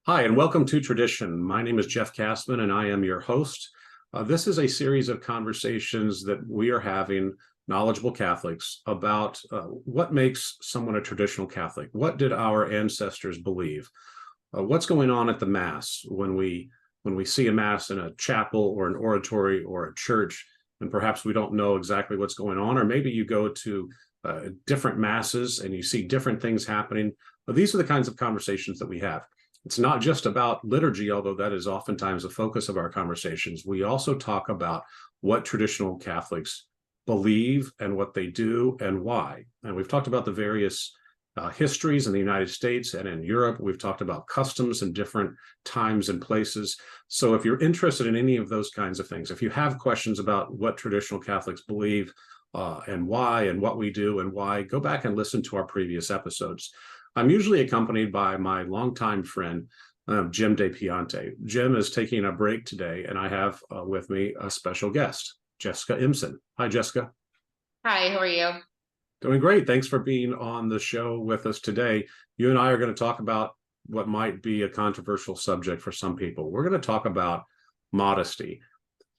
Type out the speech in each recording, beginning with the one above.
Hi, and welcome to Tradition. My name is Jeff Kastman, and I am your host. This is a series of conversations that we are having, knowledgeable Catholics, about what makes someone a traditional Catholic. What did our ancestors believe? What's going on at the Mass when we see a Mass in a chapel or an oratory or a church, and perhaps we don't know exactly what's going on, or maybe you go to different Masses and you see different things happening. But these are the kinds of conversations that we have. It's not just about liturgy, although that is oftentimes the focus of our conversations. We also talk about what traditional Catholics believe and what they do and why. And we've talked about the various histories in the United States and in Europe. We've talked about customs in different times and places. So if you're interested in any of those kinds of things, if you have questions about what traditional Catholics believe and why and what we do and why, go back and listen to our previous episodes. I'm usually accompanied by my longtime friend, Jim DePiante. Jim is taking a break today, and I have with me a special guest, Jessica Impson. Hi, Jessica. Hi, how are you? Doing great. Thanks for being on the show with us today. You and I are going to talk about what might be a controversial subject for some people. We're going to talk about modesty.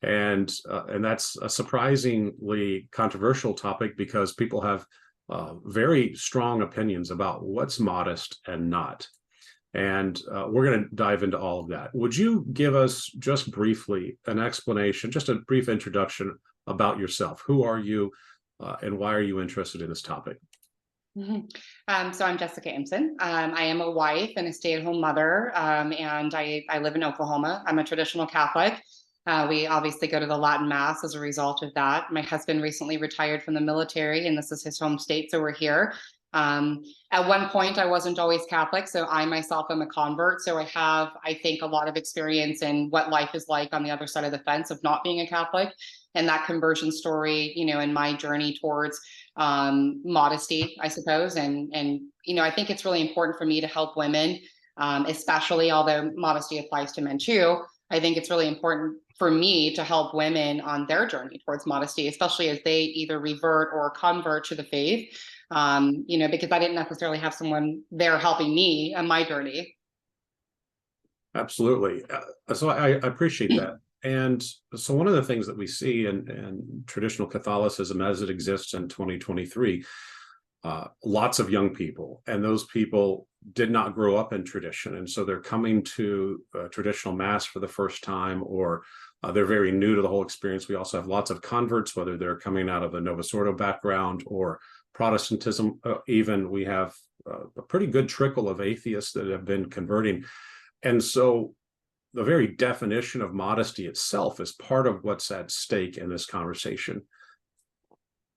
And that's a surprisingly controversial topic because people have very strong opinions about what's modest and not. And we're going to dive into all of that. Would you give us just briefly an explanation, just a brief introduction about yourself? Who are you and why are you interested in this topic? So I'm Jessica Impson. I am a wife and a stay-at-home mother, and I live in Oklahoma. I'm a traditional Catholic. We obviously go to the Latin Mass as a result of that. My husband recently retired from the military, and this is his home state, so we're here. At one point, I wasn't always Catholic, so I myself am a convert. So I have, I think, a lot of experience in what life is like on the other side of the fence of not being a Catholic, and that conversion story, in my journey towards modesty, I suppose. And I think it's really important for me to help women, especially, although modesty applies to men too. I think it's really important for me to help women on their journey towards modesty, especially as they either revert or convert to the faith, because I didn't necessarily have someone there helping me on my journey. Absolutely. So I appreciate that. And so one of the things that we see in traditional Catholicism as it exists in 2023, lots of young people, and those people did not grow up in tradition. And so they're coming to traditional Mass for the first time, or they're very new to the whole experience. We also have lots of converts, whether they're coming out of a Novus Ordo background or Protestantism. Even we have a pretty good trickle of atheists that have been converting. And so the very definition of modesty itself is part of what's at stake in this conversation.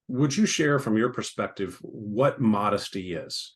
Would you share from your perspective what modesty is?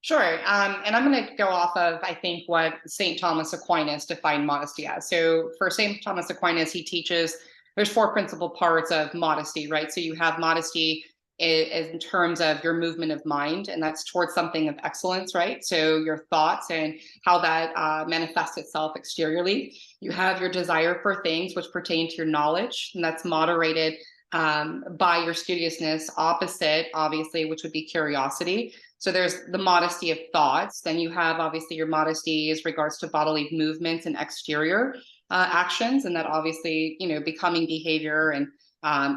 Sure. And I'm going to go off of, I think, what St. Thomas Aquinas defined modesty as. So for St. Thomas Aquinas, he teaches there's four principal parts of modesty, right? So you have modesty in terms of your movement of mind, and that's towards something of excellence, right? So your thoughts and how that manifests itself exteriorly. You have your desire for things which pertain to your knowledge, and that's moderated by your studiousness, opposite, obviously, which would be curiosity. So there's the modesty of thoughts. Then you have, obviously, your modesty as regards to bodily movements and exterior actions, and that obviously, becoming behavior and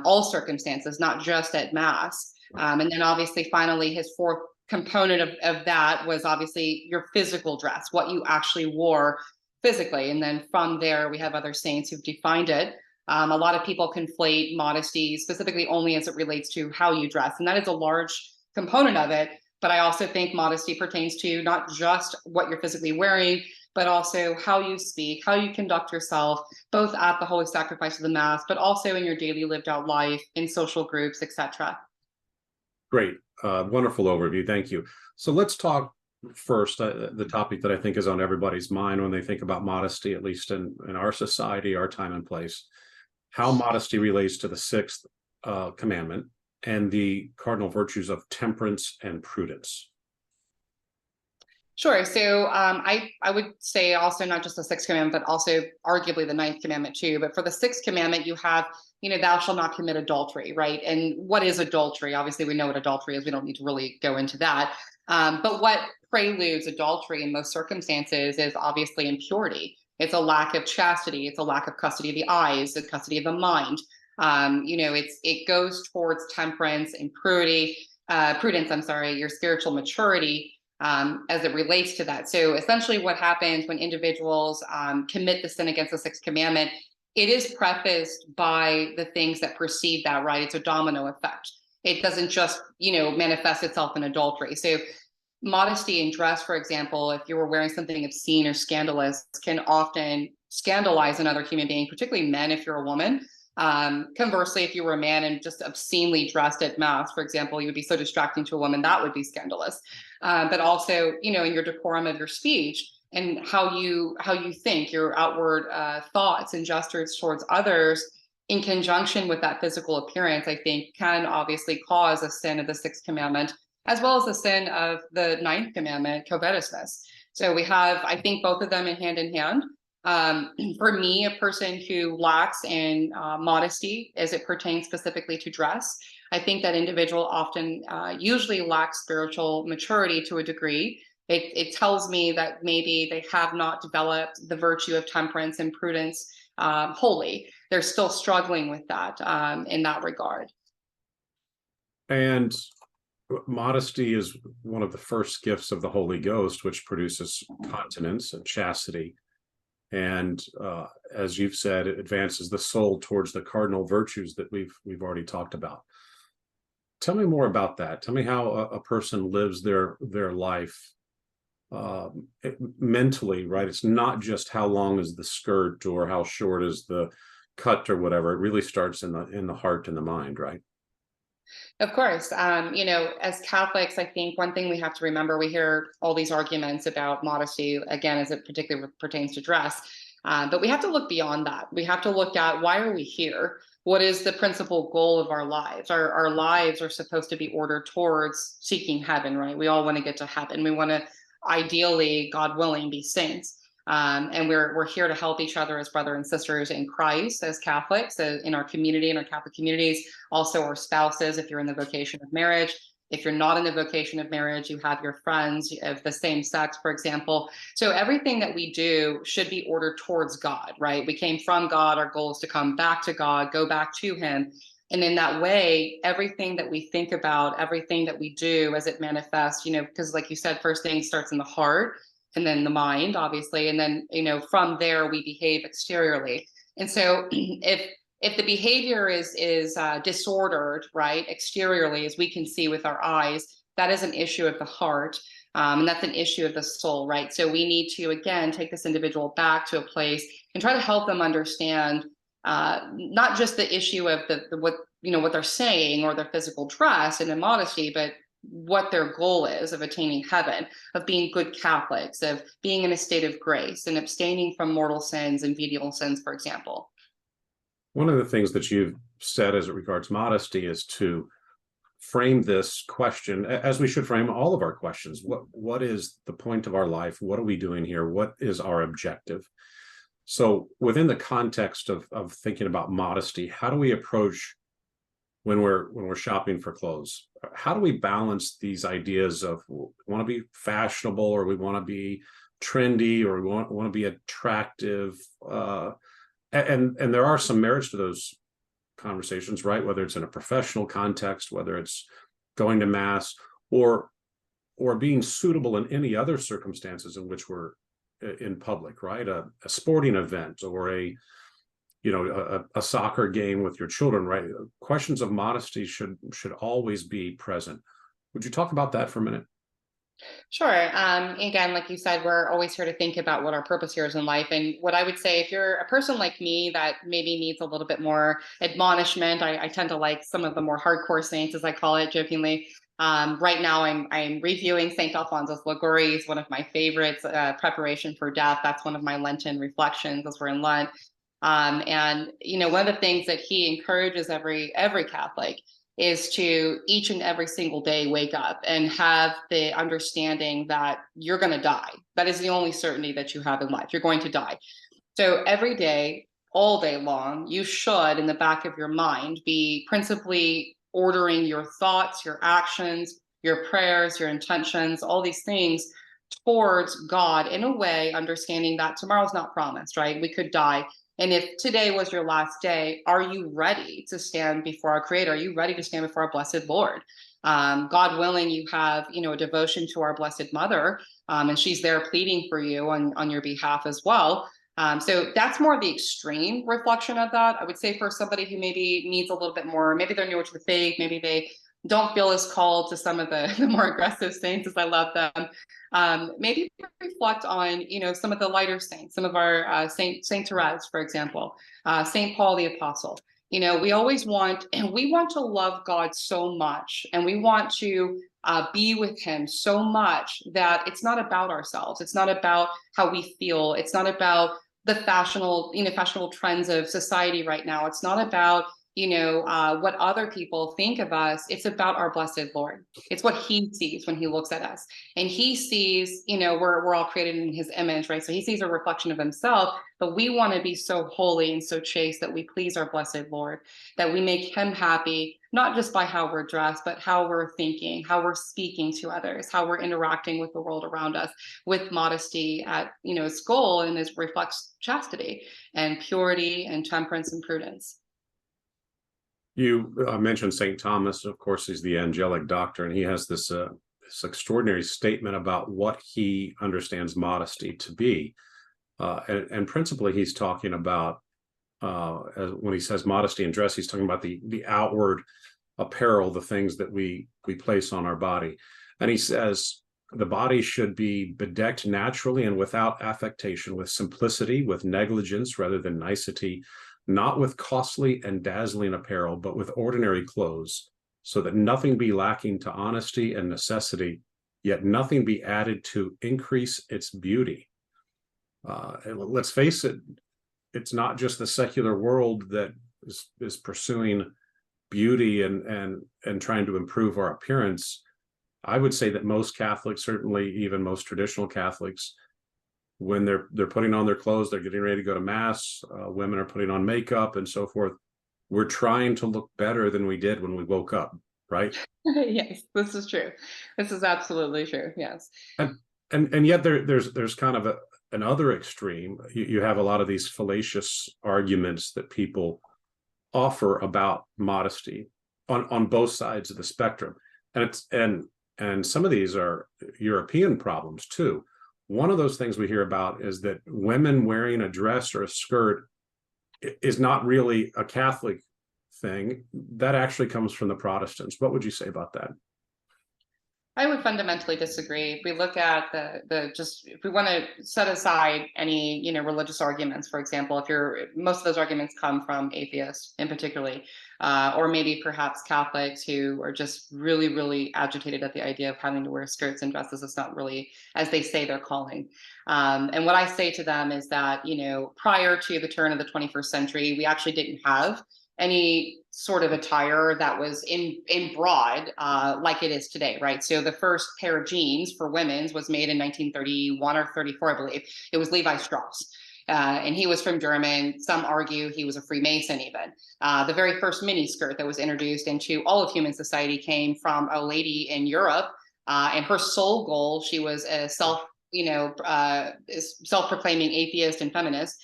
all circumstances, not just at Mass. And then obviously, finally, his fourth component of that was obviously your physical dress, what you actually wore physically. And then from there, we have other saints who've defined it. A lot of people conflate modesty specifically only as it relates to how you dress, and that is a large component of it. But I also think modesty pertains to not just what you're physically wearing, but also how you speak, how you conduct yourself, both at the Holy Sacrifice of the Mass, but also in your daily lived out life, in social groups, etc. Great. Wonderful overview. Thank you. So let's talk first, the topic that I think is on everybody's mind when they think about modesty, at least in our society, our time and place, how modesty relates to the sixth commandment and the cardinal virtues of temperance and prudence. Sure. So I would say also not just the sixth commandment, but also arguably the ninth commandment too. But for the sixth commandment, you have, thou shalt not commit adultery, right? And what is adultery? Obviously, we know what adultery is. We don't need to really go into that. But what preludes adultery in most circumstances is obviously impurity. It's a lack of chastity. It's a lack of custody of the eyes, the custody of the mind. It goes towards temperance and prudence. I'm sorry, your spiritual maturity as it relates to that. So essentially, what happens when individuals commit the sin against the sixth commandment, it is prefaced by the things that precede that. Right? It's a domino effect. It doesn't just manifest itself in adultery. So modesty in dress, for example, if you were wearing something obscene or scandalous, can often scandalize another human being, particularly men if you're a woman. Conversely, if you were a man and just obscenely dressed at mass, for example, you would be so distracting to a woman, that would be scandalous. But also, in your decorum of your speech and how you think, your outward thoughts and gestures towards others in conjunction with that physical appearance, I think can obviously cause a sin of the sixth commandment, as well as the sin of the ninth commandment, covetousness. So we have, I think, both of them in hand. For me, a person who lacks in modesty as it pertains specifically to dress, I think that individual often usually lacks spiritual maturity to a degree. It tells me that maybe they have not developed the virtue of temperance and prudence wholly. They're still struggling with that in that regard. And modesty is one of the first gifts of the Holy Ghost, which produces continence and chastity. And as you've said, it advances the soul towards the cardinal virtues that we've already talked about. Tell me more about that. Tell me how a person lives their life mentally, right? It's not just how long is the skirt or how short is the cut or whatever. It really starts in the heart and the mind, right? Of course. As Catholics, I think one thing we have to remember, we hear all these arguments about modesty, again, as it particularly pertains to dress. But we have to look beyond that. We have to look at, why are we here? What is the principal goal of our lives? Our lives are supposed to be ordered towards seeking heaven, right? We all want to get to heaven. We want to, ideally, God willing, be saints. And we're here to help each other as brothers and sisters in Christ, as Catholics, in our community, in our Catholic communities, also our spouses, if you're in the vocation of marriage. If you're not in the vocation of marriage, you have your friends of the same sex, for example. So everything that we do should be ordered towards God, right? We came from God. Our goal is to come back to God, go back to Him. And in that way, everything that we think about, everything that we do as it manifests, because like you said, first thing starts in the heart, and then the mind, obviously, and then from there we behave exteriorly. And so if the behavior is disordered, right, exteriorly, as we can see with our eyes, that is an issue of the heart, and that's an issue of the soul, right? So we need to, again, take this individual back to a place and try to help them understand not just the issue of what they're saying or their physical dress and immodesty, but what their goal is of attaining heaven, of being good Catholics, of being in a state of grace and abstaining from mortal sins and venial sins, for example. One of the things that you've said as it regards modesty is to frame this question, as we should frame all of our questions. What is the point of our life? What are we doing here? What is our objective? So within the context of thinking about modesty, how do we approach when we're shopping for clothes? How do we balance these ideas of, we want to be fashionable, or we want to be trendy, or we want to be attractive? And there are some merits to those conversations, right? Whether it's in a professional context, whether it's going to mass, or being suitable in any other circumstances in which we're in public, right? A sporting event, or a soccer game with your children, right? Questions of modesty should always be present. Would you talk about that for a minute? Sure. Again, like you said, we're always here to think about what our purpose here is in life. And what I would say, if you're a person like me that maybe needs a little bit more admonishment, I tend to like some of the more hardcore saints, as I call it jokingly. Right now, I'm reviewing Saint Alphonsus Liguori, one of my favorites, Preparation for Death. That's one of my Lenten reflections as we're in Lent. And one of the things that he encourages every Catholic is to each and every single day wake up and have the understanding that you're going to die. That is the only certainty that you have in life. You're going to die. So every day, all day long, you should, in the back of your mind, be principally ordering your thoughts, your actions, your prayers, your intentions, all these things towards God in a way, understanding that tomorrow's not promised, right? We could die. And if today was your last day, are you ready to stand before our Creator? Are you ready to stand before our blessed Lord? God willing, you have, a devotion to our Blessed Mother, and she's there pleading for you on your behalf as well. So that's more the extreme reflection of that. I would say for somebody who maybe needs a little bit more, maybe they're newer to the faith, maybe they don't feel as called to some of the more aggressive saints as I love them. Maybe reflect on, some of the lighter saints, some of our Saint Therese, for example, Saint Paul the Apostle. We always want, and we want to love God so much, and we want to be with Him so much that it's not about ourselves. It's not about how we feel. It's not about the fashionable trends of society right now. It's not about what other people think of us. It's about our blessed Lord. It's what He sees when He looks at us, and He sees, we're all created in His image, right? So He sees a reflection of Himself, but we want to be so holy and so chaste that we please our blessed Lord, that we make Him happy, not just by how we're dressed, but how we're thinking, how we're speaking to others, how we're interacting with the world around us, with modesty at its goal, and it reflects chastity and purity and temperance and prudence. You mentioned St. Thomas. Of course, he's the angelic doctor, and he has this extraordinary statement about what he understands modesty to be. And principally, he's talking about, when he says modesty in dress, he's talking about the outward apparel, the things that we place on our body. And he says the body should be bedecked naturally and without affectation, with simplicity, with negligence rather than nicety, not with costly and dazzling apparel, but with ordinary clothes, so that nothing be lacking to honesty and necessity, yet nothing be added to increase its beauty. And let's face it, it's not just the secular world that is pursuing beauty and trying to improve our appearance. I would say that most Catholics, certainly even most traditional Catholics, when they're putting on their clothes, they're getting ready to go to mass, women are putting on makeup and so forth. We're trying to look better than we did when we woke up, right? Yes, this is true. This is absolutely true. Yes. And yet there's kind of another extreme. You have a lot of these fallacious arguments that people offer about modesty on both sides of the spectrum. And some of these are European problems too. One of those things we hear about is that women wearing a dress or a skirt is not really a Catholic thing. That actually comes from the Protestants. What would you say about that? I would fundamentally disagree. If we look at if we want to set aside any, religious arguments, for example, most of those arguments come from atheists in particularly, or maybe perhaps Catholics who are just really, really agitated at the idea of having to wear skirts and dresses. It's not really, as they say, their calling. And what I say to them is that, prior to the turn of the 21st century, we actually didn't have any sort of attire that was in broad like it is today, right? So the first pair of jeans for women's was made in 1931 or 34, I believe. It was Levi Strauss. And he was from German. Some argue he was a Freemason even. The very first mini skirt that was introduced into all of human society came from a lady in Europe. And her sole goal, she was a self-proclaiming atheist and feminist.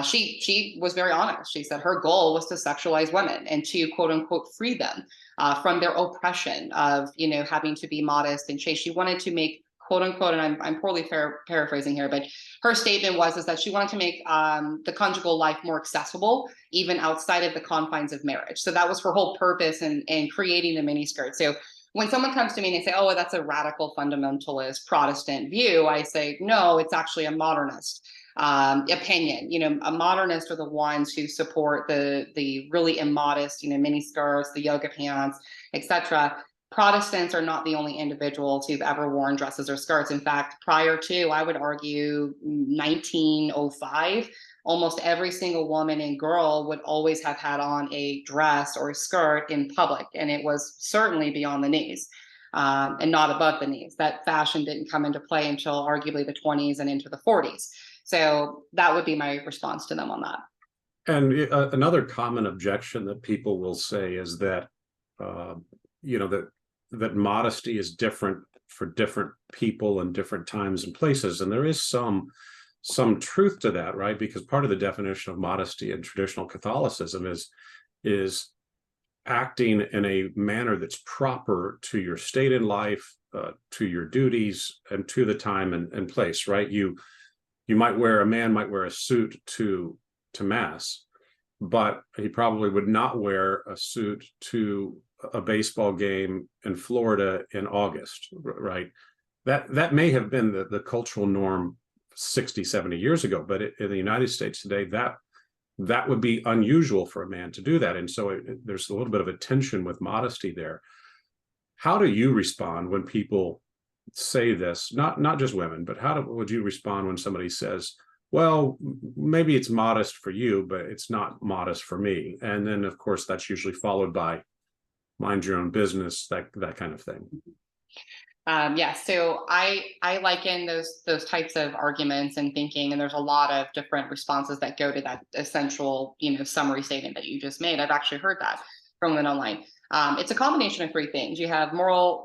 She was very honest. She said her goal was to sexualize women and to quote unquote free them from their oppression of having to be modest and chaste. She wanted to make quote unquote, and I'm poorly paraphrasing here, but her statement was that she wanted to make the conjugal life more accessible, even outside of the confines of marriage. So that was her whole purpose in creating the miniskirt. So when someone comes to me and they say, "Oh, that's a radical fundamentalist Protestant view," I say, "No, it's actually a modernist opinion." A modernist are the ones who support the really immodest, mini skirts, the yoga pants, etc. Protestants are not the only individuals who've ever worn dresses or skirts. In fact, prior to, I would argue, 1905, almost every single woman and girl would always have had on a dress or a skirt in public, and it was certainly beyond the knees. And not above the knees. That fashion didn't come into play until arguably the 20s and into the 40s. So that would be my response to them on that. And another common objection that people will say is that, that that modesty is different for different people and different times and places, and there is some truth to that, right? Because part of the definition of modesty in traditional Catholicism is acting in a manner that's proper to your state in life, to your duties, and to the time and place, right? A man might wear a suit to mass, but he probably would not wear a suit to a baseball game in Florida in August, right? That may have been the cultural norm 60, 70 years ago, but in the United States today, that would be unusual for a man to do that. And so there's a little bit of a tension with modesty there. How do you respond when people say this? Not just women, but would you respond when somebody says, well, maybe it's modest for you, but it's not modest for me? And then, of course, that's usually followed by mind your own business, that kind of thing. Yeah, so I liken those types of arguments and thinking, and there's a lot of different responses that go to that essential, summary statement that you just made. I've actually heard that from women online. It's a combination of three things. You have moral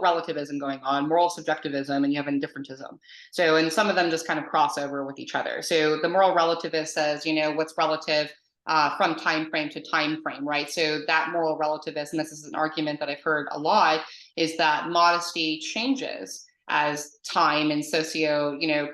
relativism going on, moral subjectivism, and you have indifferentism. So, and some of them just kind of cross over with each other. So the moral relativist says, what's relative from time frame to time frame, right? So that moral relativist, and this is an argument that I've heard a lot, is that modesty changes as time and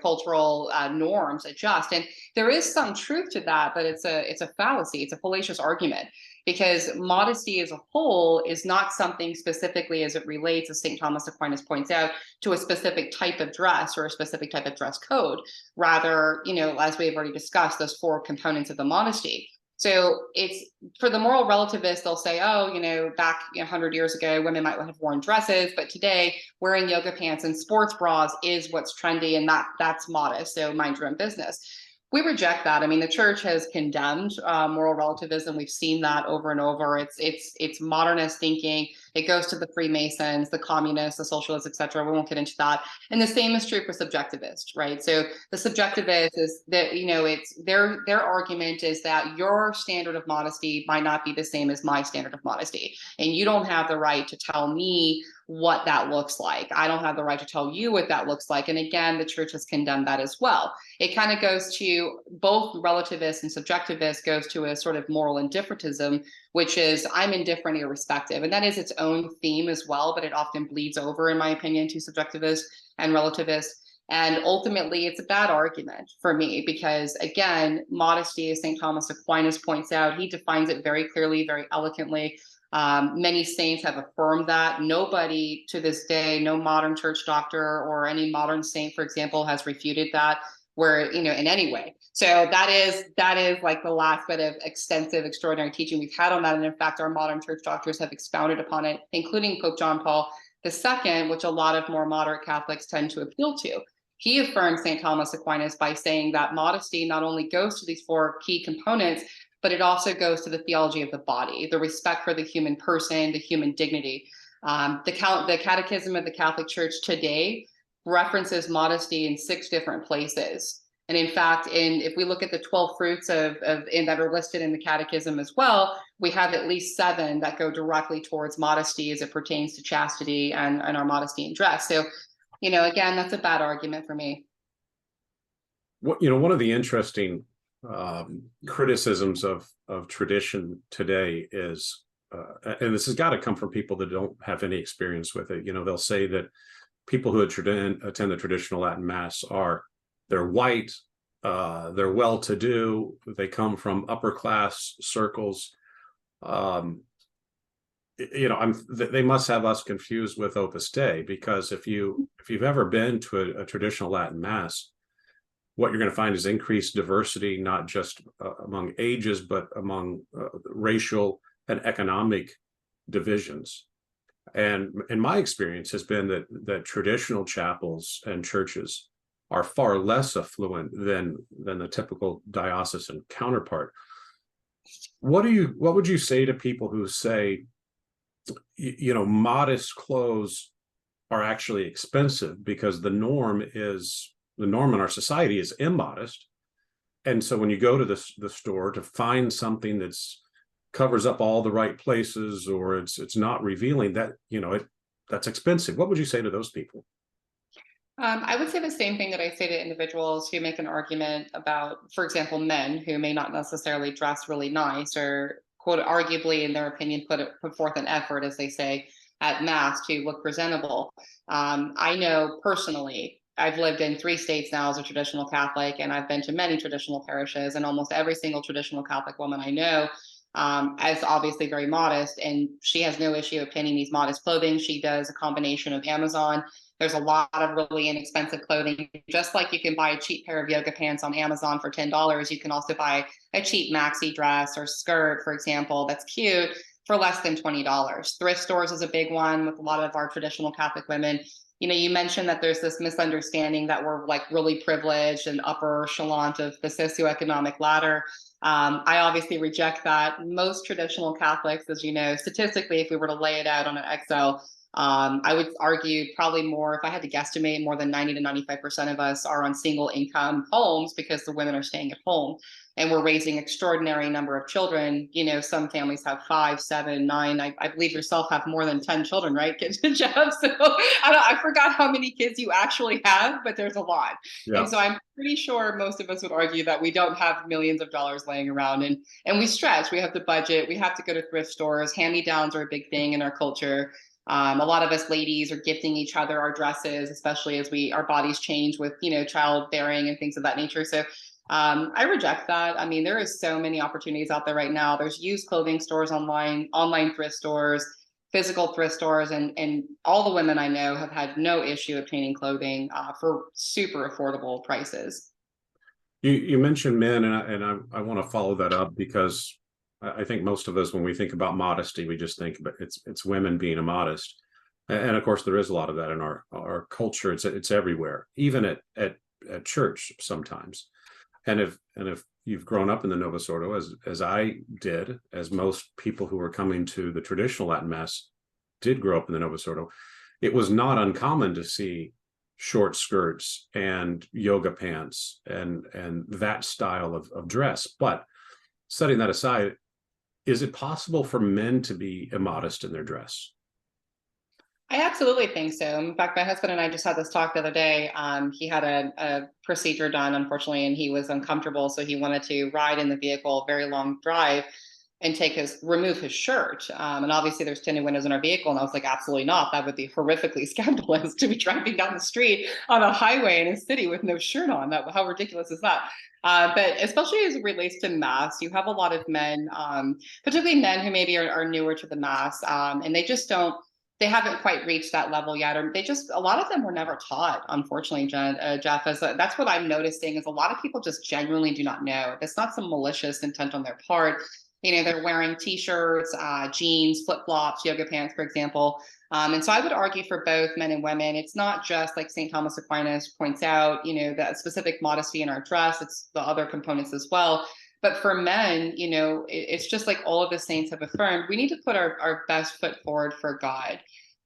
cultural norms adjust. And there is some truth to that, but it's a fallacy. It's a fallacious argument, because modesty as a whole is not something specifically as it relates, as St. Thomas Aquinas points out, to a specific type of dress or a specific type of dress code. Rather, as we've already discussed, those four components of the modesty. So it's for the moral relativists, they'll say, back 100 years ago, women might have worn dresses, but today wearing yoga pants and sports bras is what's trendy, and that's modest. So mind your own business. We reject that. I mean, the church has condemned moral relativism. We've seen that over and over. It's modernist thinking. It goes to the Freemasons, the communists, the socialists, etc. We won't get into that. And the same is true for subjectivists, right? So the subjectivist is that it's their argument is that your standard of modesty might not be the same as my standard of modesty, and you don't have the right to tell me what that looks like. I don't have the right to tell you what that looks like. And again, the church has condemned that as well. It kind of goes to both relativists and subjectivists, goes to a sort of moral indifferentism, which is I'm indifferent irrespective. And that is its own theme as well, but it often bleeds over, in my opinion, to subjectivists and relativists. And ultimately, it's a bad argument for me because, again, modesty, as St. Thomas Aquinas points out, he defines it very clearly, very eloquently. Many saints have affirmed that. Nobody to this day, no modern church doctor or any modern saint, for example, has refuted that in any way. So that is like the last bit of extensive, extraordinary teaching we've had on that. And in fact, our modern church doctors have expounded upon it, including Pope John Paul II, which a lot of more moderate Catholics tend to appeal to. He affirmed St. Thomas Aquinas by saying that modesty not only goes to these four key components, but it also goes to the theology of the body, the respect for the human person, the human dignity. The Catechism of the Catholic Church today references modesty in 6 different places. And in fact, if we look at the 12 fruits that are listed in the Catechism as well, we have at least 7 that go directly towards modesty as it pertains to chastity and our modesty in dress. So, again, that's a bad argument for me. One of the interesting criticisms of tradition today is, and this has got to come from people that don't have any experience with it. They'll say that people who attend the traditional Latin Mass they're white, they're well-to-do, they come from upper class circles. They must have us confused with Opus Dei, because if you've ever been to a traditional Latin Mass, what you're going to find is increased diversity, not just among ages, but among racial and economic divisions. And in my experience has been that traditional chapels and churches are far less affluent than the typical diocesan counterpart. What would you say to people who say, modest clothes are actually expensive because the norm in our society is immodest? And so when you go to the store to find something that's covers up all the right places, or it's not revealing, that that's expensive. What would you say to those people? I would say the same thing that I say to individuals who make an argument about, for example, men who may not necessarily dress really nice or, quote, arguably, in their opinion, put forth an effort, as they say, at mass to look presentable. I know personally, I've lived in 3 states now as a traditional Catholic, and I've been to many traditional parishes, and almost every single traditional Catholic woman I know is obviously very modest, and she has no issue obtaining these modest clothing. She does a combination of Amazon. There's a lot of really inexpensive clothing. Just like you can buy a cheap pair of yoga pants on Amazon for $10, you can also buy a cheap maxi dress or skirt, for example, that's cute for less than $20. Thrift stores is a big one with a lot of our traditional Catholic women. You know, you mentioned that there's this misunderstanding that we're like really privileged and upper echelon of the socioeconomic ladder. I obviously reject that. Most traditional Catholics, as you know, statistically, if we were to lay it out on an Excel, I would argue probably more, if I had to guesstimate, more than 90 to 95% of us are on single income homes because the women are staying at home and we're raising extraordinary number of children. You know, some families have 5, 7, 9. I believe yourself have more than 10 children, right, Jeff? So I forgot how many kids you actually have, but there's a lot. Yeah. And so I'm pretty sure most of us would argue that we don't have millions of dollars laying around, and we stretch. We have the budget. We have to go to thrift stores. Hand-me-downs are a big thing in our culture. A lot of us ladies are gifting each other our dresses, especially as our bodies change with, you know, childbearing and things of that nature. So I reject that. I mean, there is so many opportunities out there right now. There's used clothing stores online thrift stores, physical thrift stores, and all the women I know have had no issue obtaining clothing for super affordable prices. You mentioned men, and I want to follow that up because I think most of us, when we think about modesty, we just think about it's women being immodest, and of course there is a lot of that in our culture. It's everywhere, even at church sometimes. And if you've grown up in the Novus Ordo, as I did, as most people who were coming to the traditional Latin Mass did grow up in the Novus Ordo, it was not uncommon to see short skirts and yoga pants and that style of dress. But setting that aside, is it possible for men to be immodest in their dress? I absolutely think so. In fact, my husband and I just had this talk the other day. He had a procedure done, unfortunately, and he was uncomfortable. So he wanted to ride in the vehicle, a very long drive, and remove his shirt. And obviously there's tinted windows in our vehicle. And I was like, absolutely not. That would be horrifically scandalous to be driving down the street on a highway in a city with no shirt on. How ridiculous is that? But especially as it relates to mass, you have a lot of men, particularly men who maybe are newer to the mass, and they haven't quite reached that level yet, or a lot of them were never taught, unfortunately, Jeff. That's what I'm noticing, is a lot of people just genuinely do not know. It's not some malicious intent on their part. You know, they're wearing t-shirts, jeans, flip-flops, yoga pants, for example. And so I would argue for both men and women. It's not just, like St. Thomas Aquinas points out, you know, that specific modesty in our dress. It's the other components as well. But for men, you know, it's just like all of the saints have affirmed, we need to put our best foot forward for God.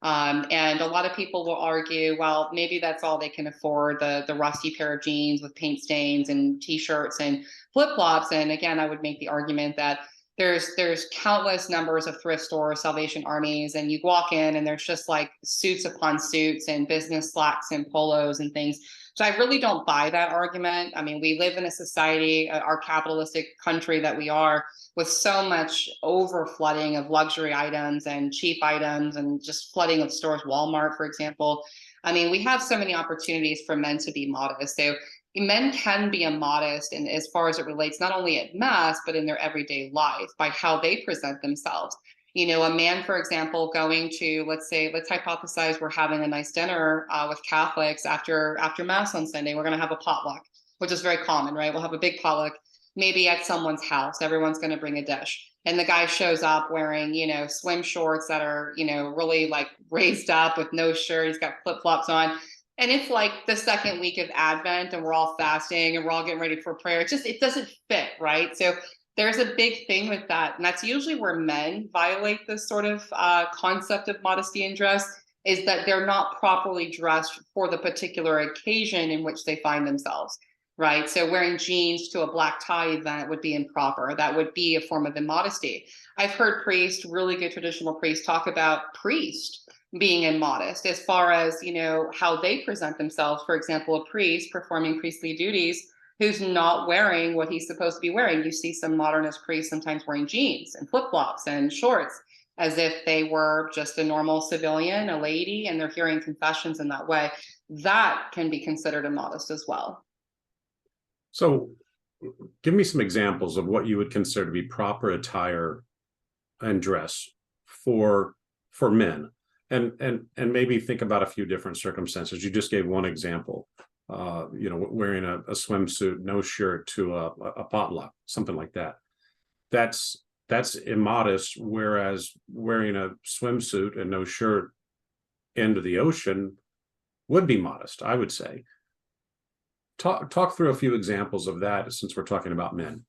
And a lot of people will argue, well, maybe that's all they can afford, the rusty pair of jeans with paint stains and t-shirts and flip-flops. And again, I would make the argument that there's countless numbers of thrift stores, Salvation Armies, and you walk in and there's just like suits upon suits and business slacks and polos and things. So I really don't buy that argument. I mean, we live in a society, our capitalistic country that we are, with so much over flooding of luxury items and cheap items and just flooding of stores, Walmart, for example. I mean, we have so many opportunities for men to be modest. So men can be immodest, and as far as it relates, not only at mass, but in their everyday life by how they present themselves. You know, a man, for example, going to, let's hypothesize we're having a nice dinner with Catholics after mass on Sunday. We're going to have a potluck, which is very common, right? We'll have a big potluck, maybe at someone's house. Everyone's going to bring a dish. And the guy shows up wearing, you know, swim shorts that are, you know, really like raised up with no shirt. He's got flip-flops on. And it's like the second week of Advent and we're all fasting and we're all getting ready for prayer. It doesn't fit, right? So there's a big thing with that. And that's usually where men violate this sort of concept of modesty in dress, is that they're not properly dressed for the particular occasion in which they find themselves, right? So wearing jeans to a black tie event would be improper. That would be a form of immodesty. I've heard priests, really good traditional priests, talk about priest being immodest as far as, how they present themselves. For example, a priest performing priestly duties who's not wearing what he's supposed to be wearing. You see some modernist priests sometimes wearing jeans and flip-flops and shorts as if they were just a normal civilian, a lady, and they're hearing confessions in that way. That can be considered immodest as well. So give me some examples of what you would consider to be proper attire and dress for men, and maybe think about a few different circumstances. You just gave one example, wearing a swimsuit, no shirt to a potluck, something like that. That's immodest, whereas wearing a swimsuit and no shirt into the ocean would be modest, I would say. Talk through a few examples of that, since we're talking about men.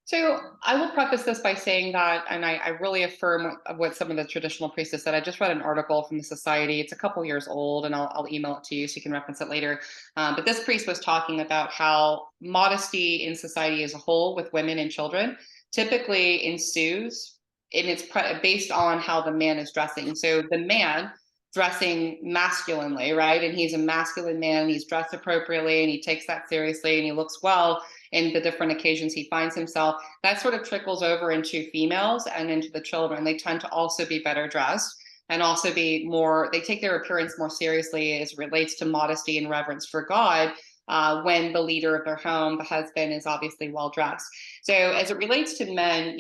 So I will preface this by saying that, and I really affirm what some of the traditional priests have said. I just read an article from the society. It's a couple years old, and I'll email it to you so you can reference it later. But this priest was talking about how modesty in society as a whole with women and children typically ensues, and it's based on how the man is dressing. So the man dressing masculinely, right? And he's a masculine man, he's dressed appropriately, and he takes that seriously, and he looks well in the different occasions he finds himself. That sort of trickles over into females and into the children. They tend to also be better dressed and also be more, they take their appearance more seriously as it relates to modesty and reverence for God. When the leader of their home, the husband, is obviously well dressed. So as it relates to men,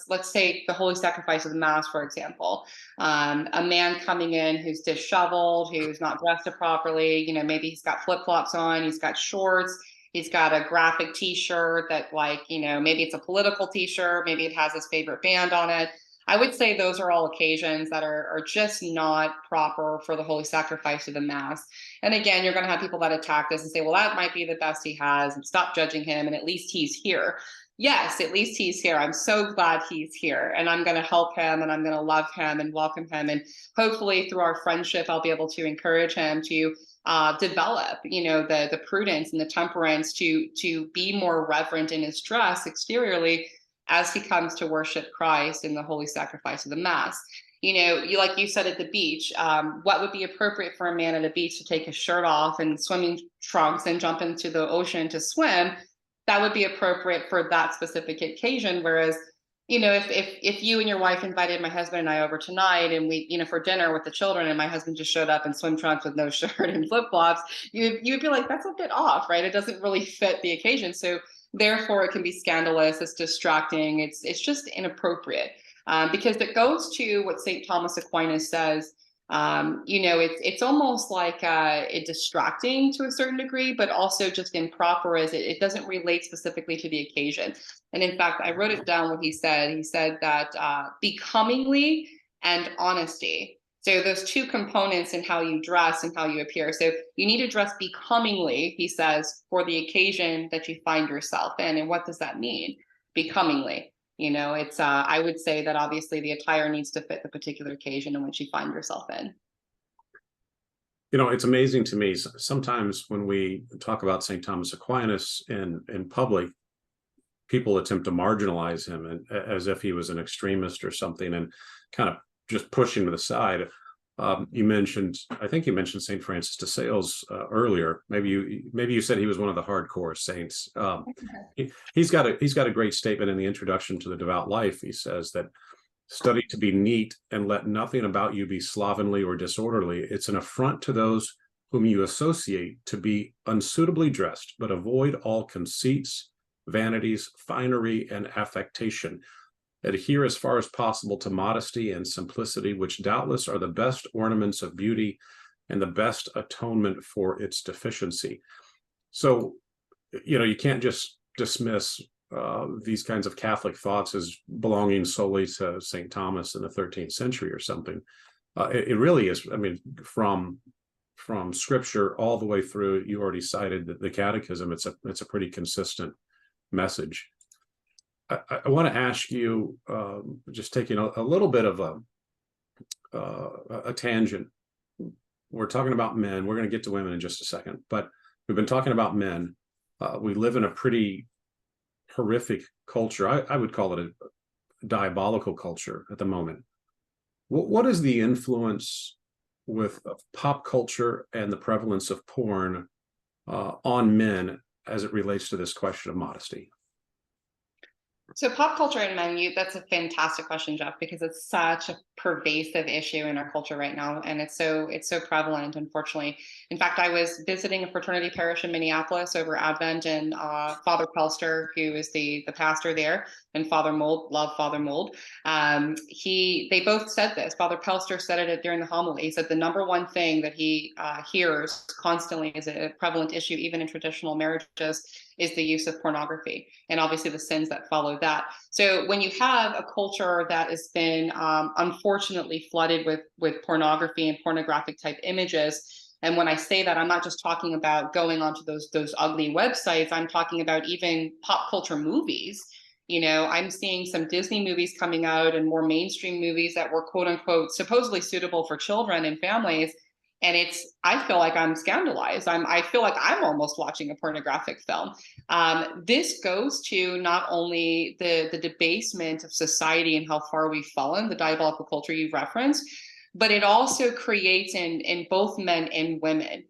let's say the holy sacrifice of the Mass, for example. A man coming in who's disheveled, who's not dressed properly, maybe he's got flip-flops on, he's got shorts, he's got a graphic t-shirt that, maybe it's a political t-shirt, maybe it has his favorite band on it. I would say those are all occasions that are just not proper for the holy sacrifice of the Mass. And again, you're going to have people that attack this and say, well, that might be the best he has, and stop judging him, and at least he's here. Yes, at least he's here. I'm so glad he's here, and I'm going to help him, and I'm going to love him and welcome him. And hopefully through our friendship, I'll be able to encourage him to develop, the prudence and the temperance to be more reverent in his dress exteriorly as he comes to worship Christ in the holy sacrifice of the Mass. Like you said at the beach, what would be appropriate for a man at a beach to take his shirt off and swimming trunks and jump into the ocean to swim? That would be appropriate for that specific occasion. Whereas, if you and your wife invited my husband and I over tonight, and we, for dinner with the children, and my husband just showed up in swim trunks with no shirt and flip flops, you'd be like, that's a bit off, right? It doesn't really fit the occasion. So therefore, it can be scandalous. It's distracting. It's just inappropriate, because it goes to what St. Thomas Aquinas says. It's almost like it distracting to a certain degree, but also just improper, as it doesn't relate specifically to the occasion. And in fact, I wrote it down what he said. He said that becomingly and honesty. So those two components in how you dress and how you appear. So you need to dress becomingly, he says, for the occasion that you find yourself in. And what does that mean? Becomingly. It's I would say that obviously the attire needs to fit the particular occasion in which you find yourself in. It's amazing to me. Sometimes when we talk about St. Thomas Aquinas in public, people attempt to marginalize him as if he was an extremist or something, and kind of just push him to the side. I think you mentioned St. Francis de Sales earlier. Maybe you said he was one of the hardcore saints. He's got a great statement in the introduction to the Devout Life. He says that, study to be neat, and let nothing about you be slovenly or disorderly. It's an affront to those whom you associate to be unsuitably dressed, but avoid all conceits, vanities, finery, and affectation. Adhere as far as possible to modesty and simplicity, which doubtless are the best ornaments of beauty and the best atonement for its deficiency. So, you can't just dismiss these kinds of Catholic thoughts as belonging solely to St. Thomas in the 13th century or something. It really is. I mean, from Scripture all the way through, you already cited the Catechism. It's a pretty consistent message. I want to ask you, just taking a little bit of a tangent. We're talking about men. We're going to get to women in just a second, but we've been talking about men. We live in a pretty horrific culture. I would call it a diabolical culture at the moment. What is the influence of pop culture and the prevalence of porn on men as it relates to this question of modesty? So pop culture and men, that's a fantastic question, Jeff, because it's such a pervasive issue in our culture right now, and it's so prevalent, unfortunately. In fact, I was visiting a fraternity parish in Minneapolis over Advent, and Father Pelster, who is the pastor there, and Father Mold, love Father Mold. They both said this. Father Pelster said it during the homily. He said the number one thing that he hears constantly is a prevalent issue, even in traditional marriages, is the use of pornography, and obviously the sins that follow that. So when you have a culture that has been unfortunately flooded with pornography and pornographic type images, and when I say that, I'm not just talking about going onto those ugly websites. I'm talking about even pop culture movies. I'm seeing some Disney movies coming out and more mainstream movies that were quote unquote supposedly suitable for children and families. And I feel like I'm scandalized. I feel like I'm almost watching a pornographic film. This goes to not only the debasement of society and how far we've fallen, the diabolical culture you referenced, but it also creates in both men and women.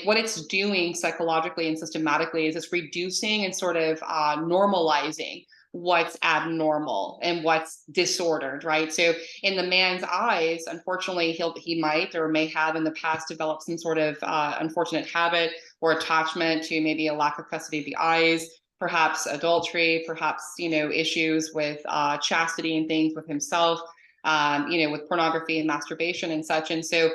What it's doing psychologically and systematically is it's reducing and sort of normalizing what's abnormal and what's disordered, right? So in the man's eyes, unfortunately, he might or may have in the past developed some sort of unfortunate habit or attachment to maybe a lack of custody of the eyes, perhaps adultery, perhaps issues with chastity and things with himself, with pornography and masturbation and such. And so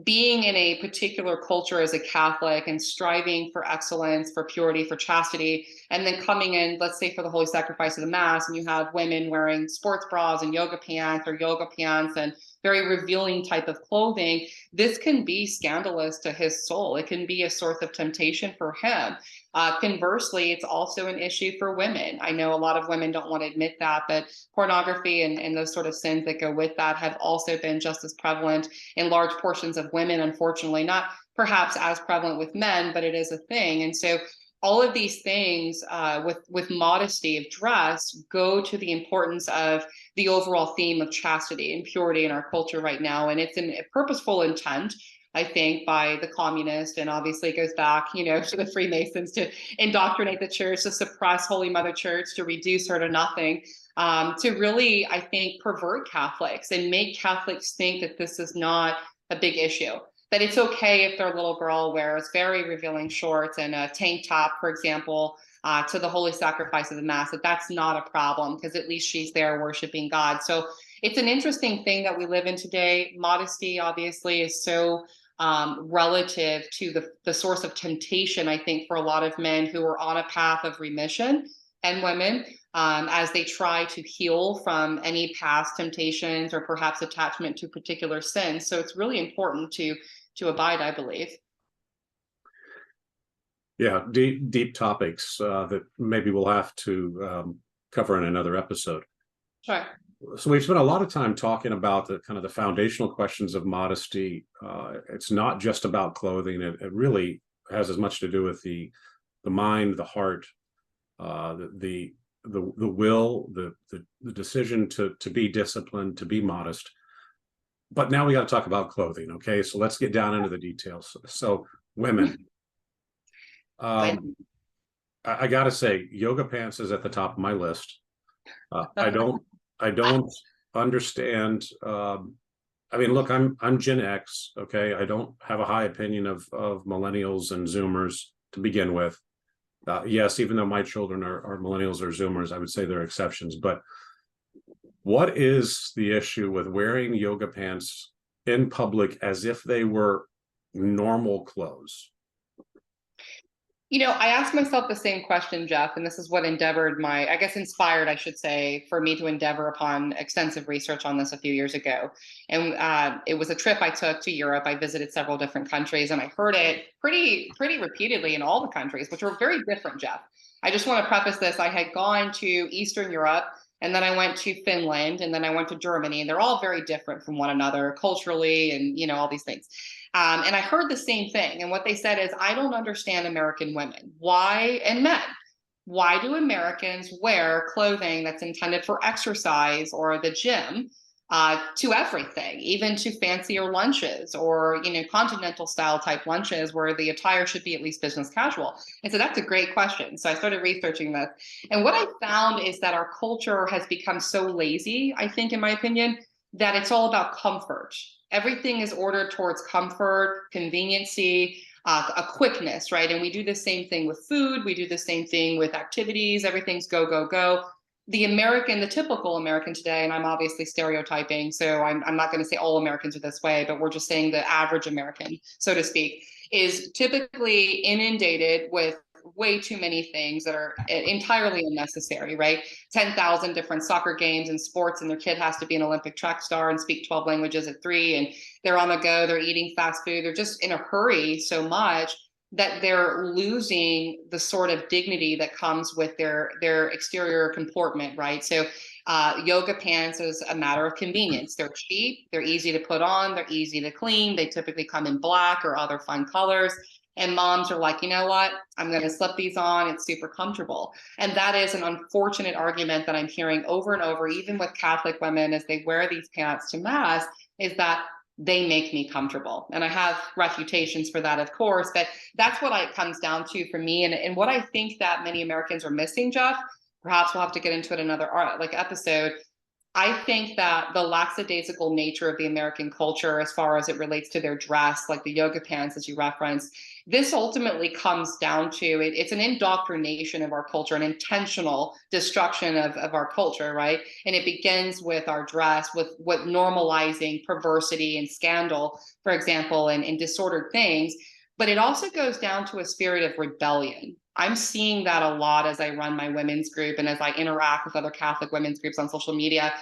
being in a particular culture as a Catholic and striving for excellence, for purity, for chastity, and then coming in, let's say for the Holy Sacrifice of the Mass, and you have women wearing sports bras and yoga pants and very revealing type of clothing, this can be scandalous to his soul. It can be a source of temptation for him. Conversely, it's also an issue for women. I know a lot of women don't want to admit that, but pornography and those sort of sins that go with that have also been just as prevalent in large portions of women, unfortunately, not perhaps as prevalent with men, but it is a thing. And so all of these things with modesty of dress go to the importance of the overall theme of chastity and purity in our culture right now. And it's a purposeful intent, I think, by the communists, and obviously it goes back, to the Freemasons to indoctrinate the church, to suppress Holy Mother Church, to reduce her to nothing, to really, I think, pervert Catholics and make Catholics think that this is not a big issue. That it's okay if their little girl wears very revealing shorts and a tank top, for example, to the Holy Sacrifice of the Mass, that's not a problem because at least she's there worshiping God. So it's an interesting thing that we live in today. Modesty, obviously, is so relative to the source of temptation, I think, for a lot of men who are on a path of remission, and women, as they try to heal from any past temptations or perhaps attachment to particular sins. So it's really important to abide, I believe. Yeah, deep topics that maybe we'll have to cover in another episode. Sure. So we've spent a lot of time talking about the kind of the foundational questions of modesty. It's not just about clothing. It really has as much to do with the mind, the heart, the will, the decision to be disciplined, to be modest. But now we got to talk about clothing. Okay, so let's get down into the details. So women, I got to say, yoga pants is at the top of my list. I don't understand. I mean, look, I'm Gen X. Okay, I don't have a high opinion of millennials and Zoomers to begin with. Yes, even though my children are millennials or Zoomers, I would say they're exceptions. But what is the issue with wearing yoga pants in public as if they were normal clothes? I asked myself the same question, Jeff, and this is what inspired, I should say, for me to endeavor upon extensive research on this a few years ago. And it was a trip I took to Europe. I visited several different countries, and I heard it pretty repeatedly in all the countries, which were very different, Jeff. I just want to preface this. I had gone to Eastern Europe, and then I went to Finland, and then I went to Germany, and they're all very different from one another culturally and, all these things. And I heard the same thing. And what they said is, I don't understand American women. Why, and men, why do Americans wear clothing that's intended for exercise or the gym, to everything, even to fancier lunches or, continental style type lunches where the attire should be at least business casual. And so that's a great question. So I started researching this. And what I found is that our culture has become so lazy, I think, in my opinion, that it's all about comfort. Everything is ordered towards comfort, conveniency, a quickness, right? And we do the same thing with food. We do the same thing with activities. Everything's go, go, go. The typical American today, and I'm obviously stereotyping, so I'm not going to say all Americans are this way, but we're just saying the average American, so to speak, is typically inundated with way too many things that are entirely unnecessary, right? 10,000 different soccer games and sports, and their kid has to be an Olympic track star and speak 12 languages at 3, and they're on the go, they're eating fast food, they're just in a hurry so much that they're losing the sort of dignity that comes with their exterior comportment, right? So yoga pants is a matter of convenience. They're cheap, they're easy to put on, they're easy to clean. They typically come in black or other fun colors. And moms are like, you know what? I'm going to slip these on. It's super comfortable. And that is an unfortunate argument that I'm hearing over and over, even with Catholic women as they wear these pants to mass, is that they make me comfortable. And I have refutations for that, of course, but that's what it comes down to for me. And what I think that many Americans are missing, Jeff, perhaps we'll have to get into it another episode. I think that the lackadaisical nature of the American culture, as far as it relates to their dress, like the yoga pants, as you referenced, this ultimately comes down to it's an indoctrination of our culture, an intentional destruction of our culture, right? And it begins with our dress, with what normalizing perversity and scandal, for example, and disordered things. But it also goes down to a spirit of rebellion. I'm seeing that a lot as I run my women's group and as I interact with other Catholic women's groups on social media.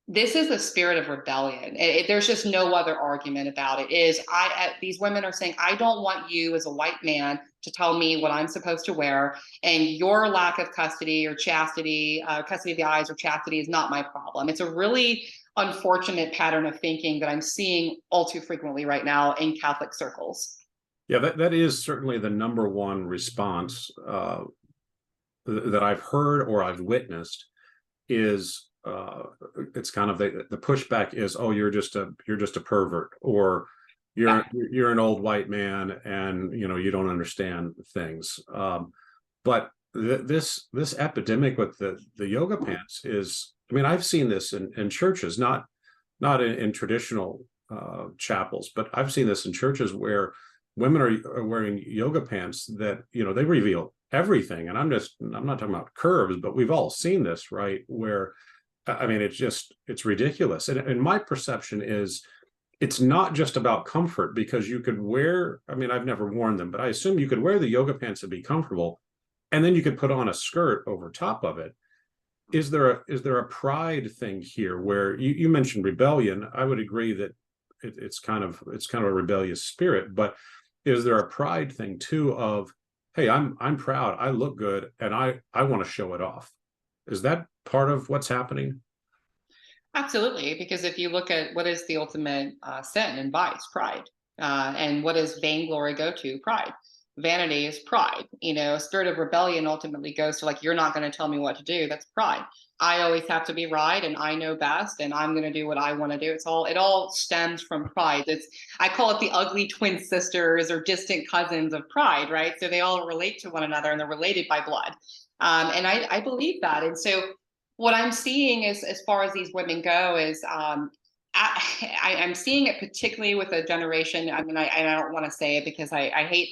This is a spirit of rebellion. There's just no other argument about it. These women are saying, I don't want you as a white man to tell me what I'm supposed to wear, and your lack of custody or chastity, custody of the eyes or chastity is not my problem. It's a really unfortunate pattern of thinking that I'm seeing all too frequently right now in Catholic circles. Yeah, that is certainly the number one response that I've heard or I've witnessed is it's kind of the pushback is, oh, you're just a pervert, or you're an old white man and you don't understand things. But this epidemic with the yoga pants is, I mean, I've seen this in churches, not in traditional chapels, but I've seen this in churches where women are wearing yoga pants that they reveal everything. And I'm not talking about curves, but we've all seen this, right? Where I mean, it's ridiculous. And my perception is it's not just about comfort, because you could wear, I mean, I've never worn them, but I assume you could wear the yoga pants and be comfortable, and then you could put on a skirt over top of it. Is there a pride thing here where you mentioned rebellion? I would agree that it's kind of a rebellious spirit, but is there a pride thing too of, hey, I'm proud, I look good, and I want to show it off? Is that part of what's happening? Absolutely, because if you look at what is the ultimate sin and vice, pride, and what does vainglory go to? Pride. Vanity is pride. A spirit of rebellion ultimately goes to, like, you're not going to tell me what to do. That's pride. I always have to be right, and I know best, and I'm going to do what I want to do. It all stems from pride. I call it the ugly twin sisters or distant cousins of pride, right? So they all relate to one another, and they're related by blood. And I believe that. And so what I'm seeing is, as far as these women go, is I'm seeing it particularly with a generation. I mean, I don't want to say it because I hate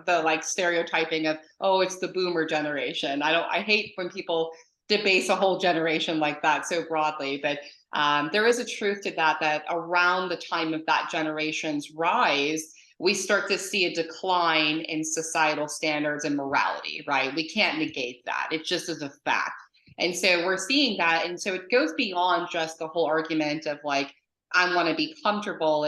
the stereotyping of, oh, it's the boomer generation. I hate when people debase a whole generation like that so broadly. But there is a truth to that around the time of that generation's rise, we start to see a decline in societal standards and morality, right? We can't negate that. It just is a fact. And so we're seeing that. And so it goes beyond just the whole argument of, like, I want to be comfortable.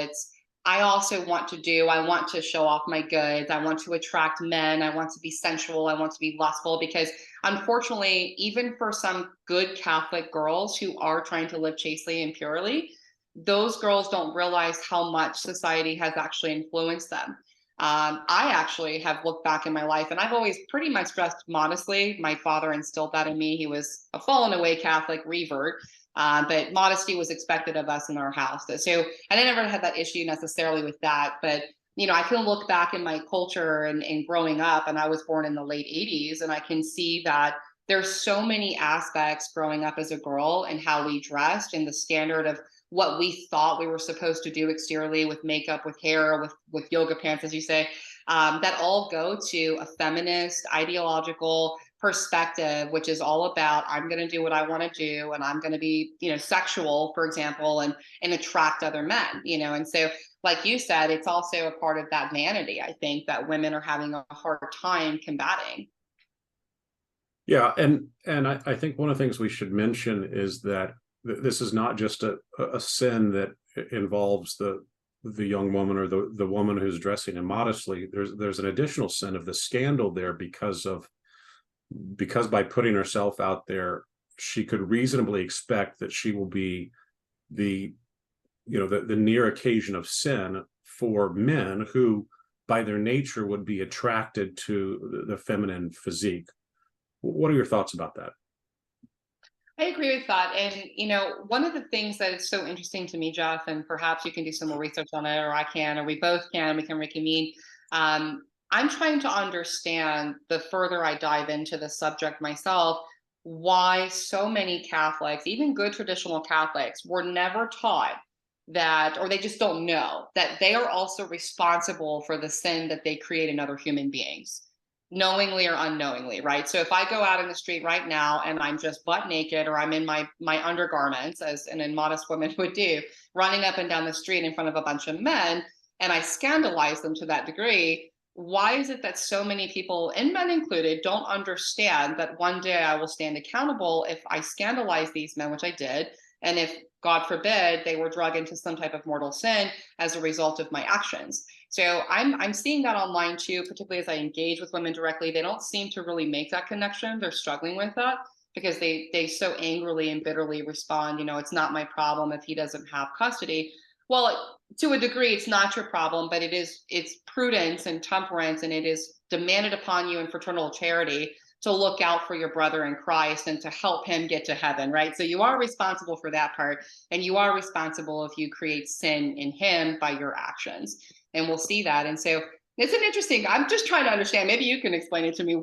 I also want to show off my goods. I want to attract men. I want to be sensual. I want to be lustful, because unfortunately, even for some good Catholic girls who are trying to live chastely and purely, those girls don't realize how much society has actually influenced them. I actually have looked back in my life, and I've always pretty much dressed modestly. My father instilled that in me. He was a fallen away Catholic revert, But modesty was expected of us in our house. So I never had that issue necessarily with that. But, I can look back in my culture and growing up, and I was born in the late 80s, and I can see that there's so many aspects growing up as a girl and how we dressed and the standard of what we thought we were supposed to do exteriorly with makeup, with hair, with yoga pants, as you say, that all go to a feminist ideological perspective, which is all about I'm going to do what I want to do, and I'm going to be, sexual, for example, and attract other men, and so. Like you said, it's also a part of that vanity, I think, that women are having a hard time combating. Yeah, and I think one of the things we should mention is that this is not just a sin that involves the young woman or the woman who's dressing immodestly. There's an additional sin of the scandal there because by putting herself out there, she could reasonably expect that she will be the near occasion of sin for men who by their nature would be attracted to the feminine physique. What are your thoughts about that? I agree with that. And, one of the things that is so interesting to me, Jeff, and perhaps you can do some more research on it, or I can, or we both can, we can reconvene. I'm trying to understand, the further I dive into the subject myself, why so many Catholics, even good traditional Catholics, were never taught that, or they just don't know that they are also responsible for the sin that they create in other human beings, knowingly or unknowingly, right? So if I go out in the street right now and I'm just butt naked, or I'm in my undergarments, as an immodest woman would do, running up and down the street in front of a bunch of men, and I scandalize them to that degree, why is it that so many people, and men included, don't understand that one day I will stand accountable if I scandalize these men, which I did, and if, God forbid, they were dragged into some type of mortal sin as a result of my actions. So I'm seeing that online too, particularly as I engage with women directly. They don't seem to really make that connection. They're struggling with that because they so angrily and bitterly respond, it's not my problem if he doesn't have custody. Well, to a degree, it's not your problem, but it's prudence and temperance, and it is demanded upon you in fraternal charity to look out for your brother in Christ and to help him get to heaven, right? So you are responsible for that part, and you are responsible if you create sin in him by your actions. And we'll see that. And so it's an interesting, I'm just trying to understand, maybe you can explain it to me,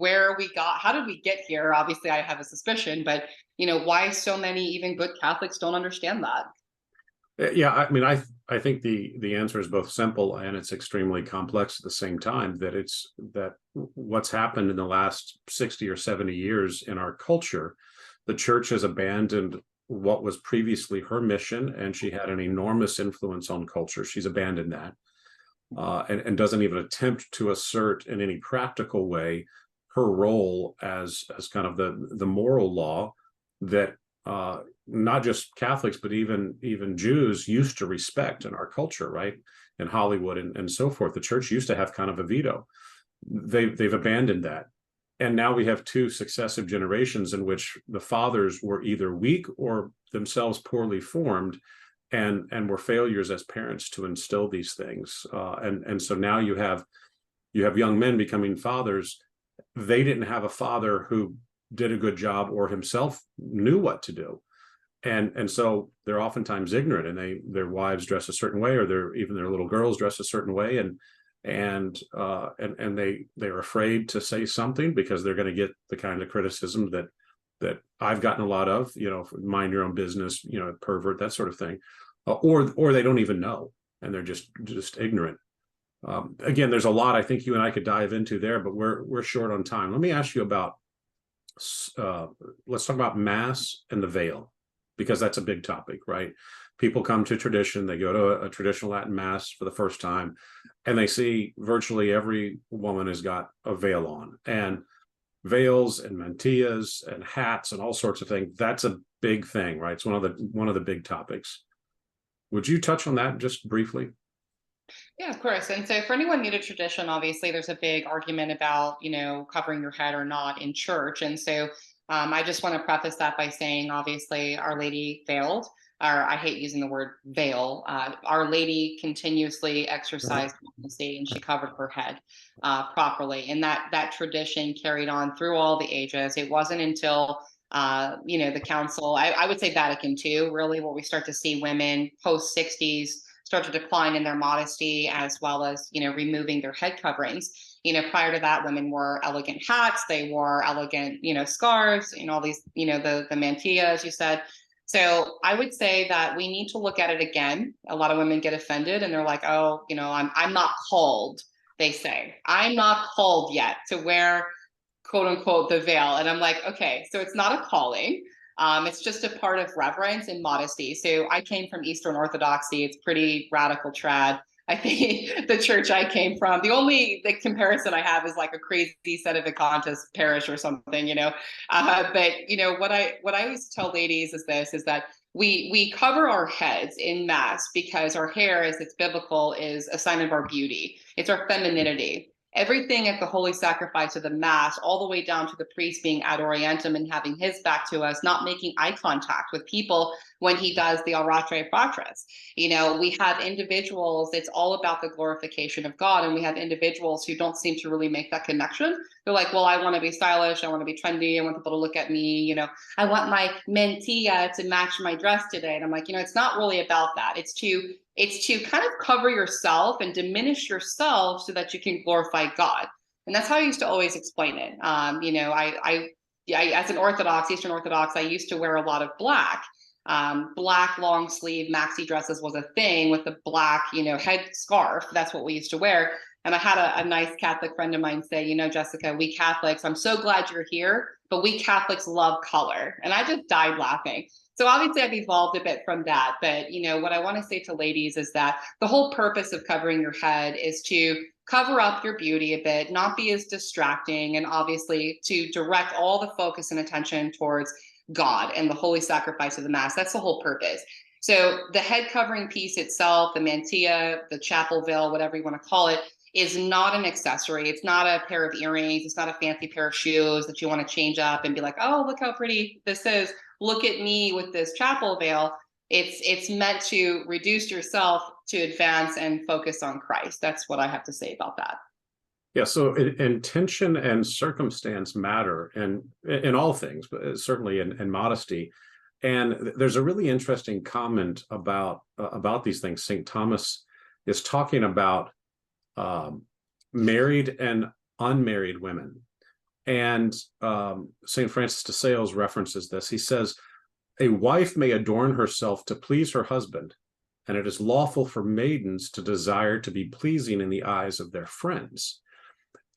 how did we get here? Obviously I have a suspicion, but why so many even good Catholics don't understand that? Yeah, I mean, I think the answer is both simple and it's extremely complex at the same time. That what's happened in the last 60 or 70 years in our culture, the church has abandoned what was previously her mission, and she had an enormous influence on culture. She's abandoned that, and doesn't even attempt to assert in any practical way her role as kind of the moral law that not just Catholics, but even Jews used to respect in our culture, right? In Hollywood and so forth. The church used to have kind of a veto. They've abandoned that. And now we have two successive generations in which the fathers were either weak or themselves poorly formed and were failures as parents to instill these things. And so now you have young men becoming fathers. They didn't have a father who did a good job or himself knew what to do. And so they're oftentimes ignorant, and their wives dress a certain way, or their little girls dress a certain way, and they're afraid to say something because they're going to get the kind of criticism that I've gotten a lot of, mind your own business, pervert, that sort of thing, or they don't even know, and they're just ignorant. Again, there's a lot I think you and I could dive into there, but we're short on time. Let me ask you about let's talk about Mass and the veil, because that's a big topic, right? People come to tradition, they go to a traditional Latin Mass for the first time, and they see virtually every woman has got a veil on, and veils and mantillas and hats and all sorts of things. That's a big thing, right? It's one of the big topics. Would you touch on that just briefly? Yeah, of course. And so for anyone new to tradition, obviously there's a big argument about, covering your head or not in church. And so I just want to preface that by saying, obviously, Our Lady veiled, or I hate using the word veil. Our Lady continuously exercised modesty, and she covered her head properly. And that tradition carried on through all the ages. It wasn't until the council. I would say Vatican II, really, where we start to see women post 60s start to decline in their modesty, as well as, removing their head coverings. Prior to that, women wore elegant hats, they wore elegant, scarves, all these, the mantilla, as you said. So I would say that we need to look at it again. A lot of women get offended and they're like, oh, I'm not called, they say. I'm not called yet to wear, quote unquote, the veil. And I'm like, okay, so it's not a calling. It's just a part of reverence and modesty. So I came from Eastern Orthodoxy. It's pretty radical trad. I think the church I came from, the comparison I have is like a crazy Sedevacantist parish or something, but what I always tell ladies is that we cover our heads in mass because our hair, as it's biblical, is a sign of our beauty. It's our femininity. Everything at the holy sacrifice of the mass, all the way down to the priest being ad orientem and having his back to us, not making eye contact with people when he does the oratre patris. We have individuals, it's all about the glorification of God, and we have individuals who don't seem to really make that connection. They're like, well, I want to be stylish, I want to be trendy, I want people to look at me, I want my mantilla to match my dress today. And I'm like, it's not really about that. It's to kind of cover yourself and diminish yourself so that you can glorify God. And that's how I used to always explain it. I as an Eastern Orthodox, I used to wear a lot of black. Black long sleeve maxi dresses was a thing with the black, head scarf. That's what we used to wear. And I had a nice Catholic friend of mine say, Jessica, we Catholics, I'm so glad you're here, but we Catholics love color. And I just died laughing. So obviously I've evolved a bit from that. But, what I want to say to ladies is that the whole purpose of covering your head is to cover up your beauty a bit, not be as distracting, and obviously to direct all the focus and attention towards God and the holy sacrifice of the Mass. That's the whole purpose. So the head covering piece itself, the mantilla, the chapel veil, whatever you want to call it, is not an accessory. It's not a pair of earrings. It's not a fancy pair of shoes that you want to change up and be like, oh, look how pretty this is. Look at me with this chapel veil. It's meant to reduce yourself to advance and focus on Christ. That's what I have to say about that. Yeah, so intention and circumstance matter in all things, but certainly in modesty. And there's a really interesting comment about these things. St. Thomas is talking about married and unmarried women. And St. Francis de Sales references this. He says, a wife may adorn herself to please her husband, and it is lawful for maidens to desire to be pleasing in the eyes of their friends.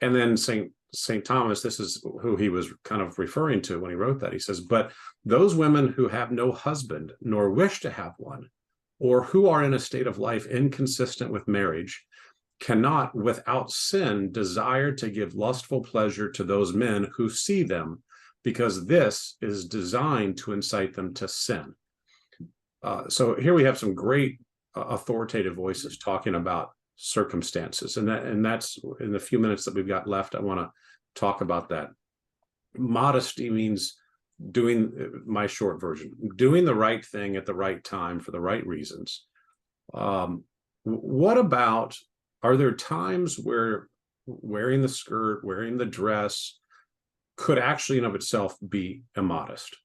And then St. Thomas, this is who he was kind of referring to when he wrote that. He says, but those women who have no husband nor wish to have one, or who are in a state of life inconsistent with marriage, cannot without sin desire to give lustful pleasure to those men who see them, because this is designed to incite them to sin. So here we have some great authoritative voices talking about circumstances, and that's in the few minutes that we've got left. I want to talk about that. Modesty means doing, my short version, doing the right thing at the right time for the right reasons. What about, are there times where wearing the skirt, wearing the dress could actually in of itself be immodest?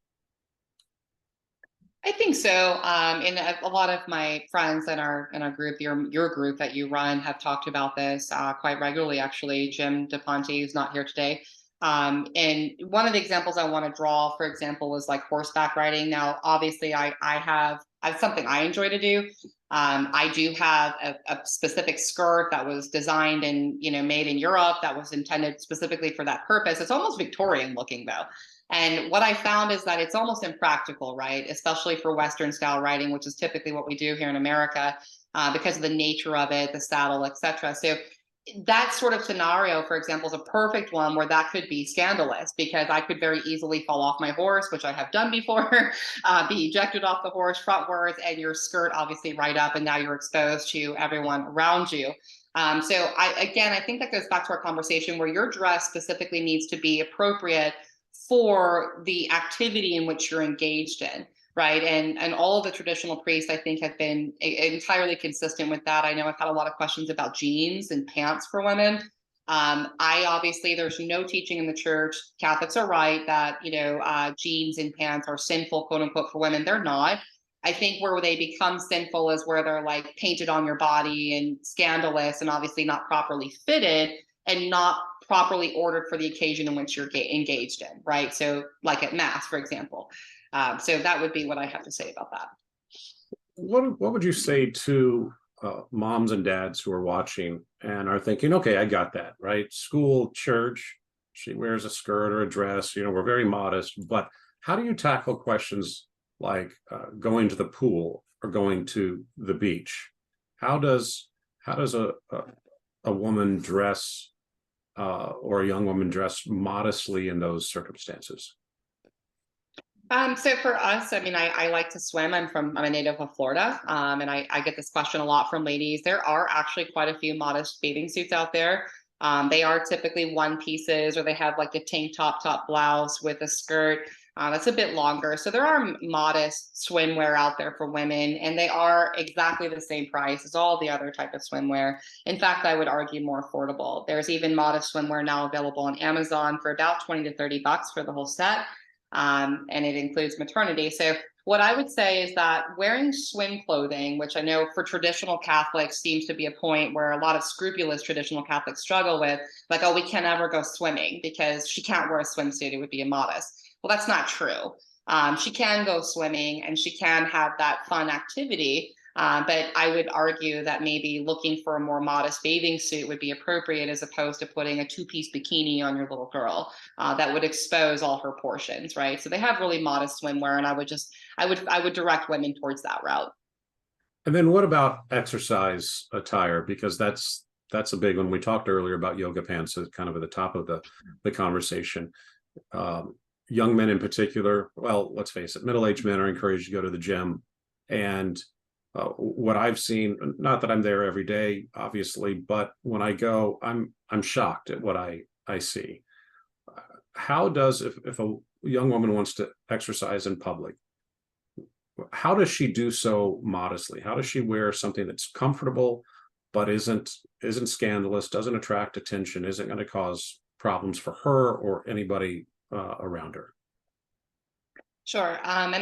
I think so. And a lot of my friends in our group, your group that you run, have talked about this quite regularly. Actually, Jim DePonte, who's not here today. And one of the examples I want to draw, for example, was like horseback riding. Now, obviously, I have something I enjoy to do. I do have a specific skirt that was designed and made in Europe that was intended specifically for that purpose. It's almost Victorian looking though. And what I found is that it's almost impractical, right? Especially for Western style riding, which is typically what we do here in America, because of the nature of it, the saddle, etc. So that sort of scenario, for example, is a perfect one where that could be scandalous, because I could very easily fall off my horse, which I have done before, be ejected off the horse frontwards, and your skirt obviously right up, and now you're exposed to everyone around you. So I think that goes back to our conversation where your dress specifically needs to be appropriate for the activity in which you're engaged in, right? And all of the traditional priests, I think, have been entirely consistent with that. I know I've had a lot of questions about jeans and pants for women. I obviously, there's no teaching in the church. Catholics are right that, jeans and pants are sinful, quote unquote, for women. They're not. I think where they become sinful is where they're like painted on your body and scandalous and obviously not properly fitted and not properly ordered for the occasion in which you're engaged in, right? So like at Mass, for example. So that would be what I have to say about that. What would you say to moms and dads who are watching and are thinking, okay, I got that, right? School, church, she wears a skirt or a dress, we're very modest, but how do you tackle questions like going to the pool or going to the beach? How does a woman dress or a young woman dress modestly in those circumstances? So for us, I mean, I like to swim. I'm a native of Florida, and I get this question a lot from ladies. There are actually quite a few modest bathing suits out there. They are typically one pieces, or they have like a tank top blouse with a skirt that's a bit longer. So there are modest swimwear out there for women, and they are exactly the same price as all the other type of swimwear. In fact, I would argue more affordable. There's even modest swimwear now available on Amazon for about 20 to 30 bucks for the whole set. And it includes maternity. So what I would say is that wearing swim clothing, which I know for traditional Catholics seems to be a point where a lot of scrupulous traditional Catholics struggle with, like, oh, we can't ever go swimming because she can't wear a swimsuit, it would be immodest. Well, that's not true. She can go swimming and she can have that fun activity. But I would argue that maybe looking for a more modest bathing suit would be appropriate as opposed to putting a two-piece bikini on your little girl that would expose all her portions, right? So they have really modest swimwear, and I would direct women towards that route. And then what about exercise attire? Because that's a big one. We talked earlier about yoga pants as kind of at the top of the conversation. Young men in particular, well, let's face it, middle-aged men are encouraged to go to the gym. And what I've seen, not that I'm there every day, obviously, but when I go, I'm shocked at what I see. How does, if a young woman wants to exercise in public, how does she do so modestly? How does she wear something that's comfortable, but isn't scandalous, doesn't attract attention, isn't going to cause problems for her or anybody around her? Sure. And